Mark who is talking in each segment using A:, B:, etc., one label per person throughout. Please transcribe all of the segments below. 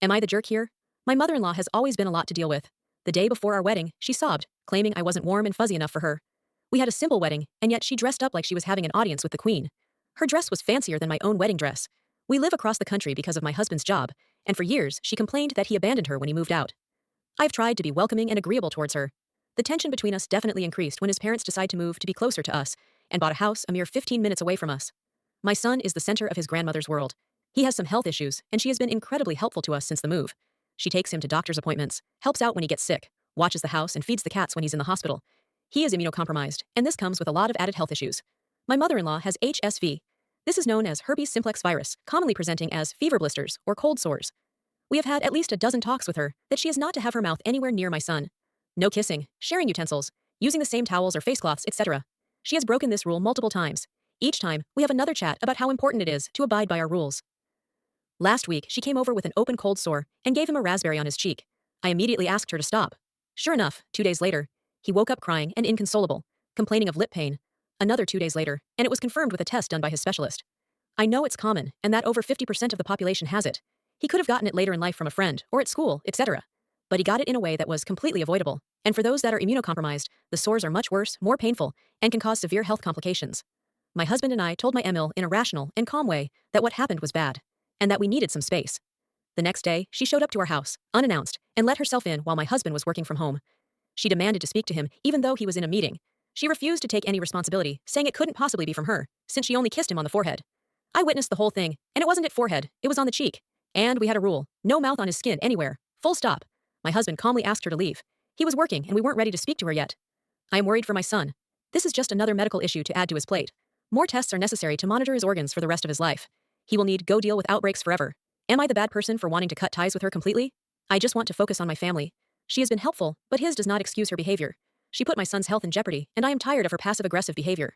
A: Am I the jerk here? My mother-in-law has always been a lot to deal with. The day before our wedding, she sobbed, claiming I wasn't warm and fuzzy enough for her. We had a simple wedding, and yet she dressed up like she was having an audience with the queen. Her dress was fancier than my own wedding dress. We live across the country because of my husband's job, and for years she complained that he abandoned her when he moved out. I've tried to be welcoming and agreeable towards her. The tension between us definitely increased when his parents decided to move to be closer to us and bought a house a mere 15 minutes away from us. My son is the center of his grandmother's world. He has some health issues, and she has been incredibly helpful to us since the move. She takes him to doctor's appointments, helps out when he gets sick, watches the house, and feeds the cats when he's in the hospital. He is immunocompromised, and this comes with a lot of added health issues. My mother-in-law has HSV. This is known as herpes simplex virus, commonly presenting as fever blisters or cold sores. We have had at least a dozen talks with her that she is not to have her mouth anywhere near my son. No kissing, sharing utensils, using the same towels or face cloths, etc. She has broken this rule multiple times. Each time, we have another chat about how important it is to abide by our rules. Last week, she came over with an open cold sore and gave him a raspberry on his cheek. I immediately asked her to stop. Sure enough, 2 days later, he woke up crying and inconsolable, complaining of lip pain. Another 2 days later, and it was confirmed with a test done by his specialist. I know it's common, and that over 50% of the population has it. He could have gotten it later in life from a friend, or at school, etc. But he got it in a way that was completely avoidable, and for those that are immunocompromised, the sores are much worse, more painful, and can cause severe health complications. My husband and I told my Emil in a rational and calm way that what happened was bad, and that we needed some space. The next day, she showed up to our house, unannounced, and let herself in while my husband was working from home. She demanded to speak to him, even though he was in a meeting. She refused to take any responsibility, saying it couldn't possibly be from her, since she only kissed him on the forehead. I witnessed the whole thing, and it wasn't at forehead, it was on the cheek. And we had a rule, no mouth on his skin anywhere, full stop. My husband calmly asked her to leave. He was working, and we weren't ready to speak to her yet. I am worried for my son. This is just another medical issue to add to his plate. More tests are necessary to monitor his organs for the rest of his life. He will need go deal with outbreaks forever. Am I the bad person for wanting to cut ties with her completely? I just want to focus on my family. She has been helpful, but his does not excuse her behavior. She put my son's health in jeopardy, and I am tired of her passive-aggressive behavior.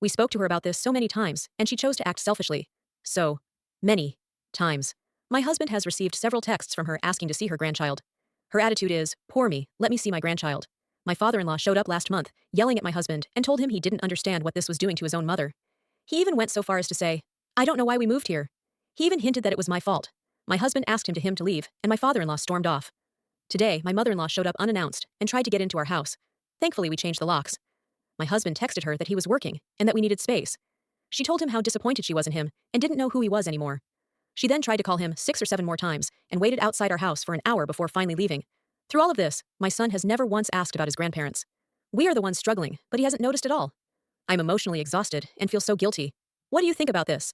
A: We spoke to her about this so many times, and she chose to act selfishly. So many times. My husband has received several texts from her asking to see her grandchild. Her attitude is, poor me, let me see my grandchild. My father-in-law showed up last month, yelling at my husband, and told him he didn't understand what this was doing to his own mother. He even went so far as to say, I don't know why we moved here. He even hinted that it was my fault. My husband asked him to leave, and my father-in-law stormed off. Today, my mother-in-law showed up unannounced and tried to get into our house. Thankfully, we changed the locks. My husband texted her that he was working and that we needed space. She told him how disappointed she was in him and didn't know who he was anymore. She then tried to call him 6 or 7 more times and waited outside our house for an hour before finally leaving. Through all of this, my son has never once asked about his grandparents. We are the ones struggling, but he hasn't noticed at all. I'm emotionally exhausted and feel so guilty. What do you think about this?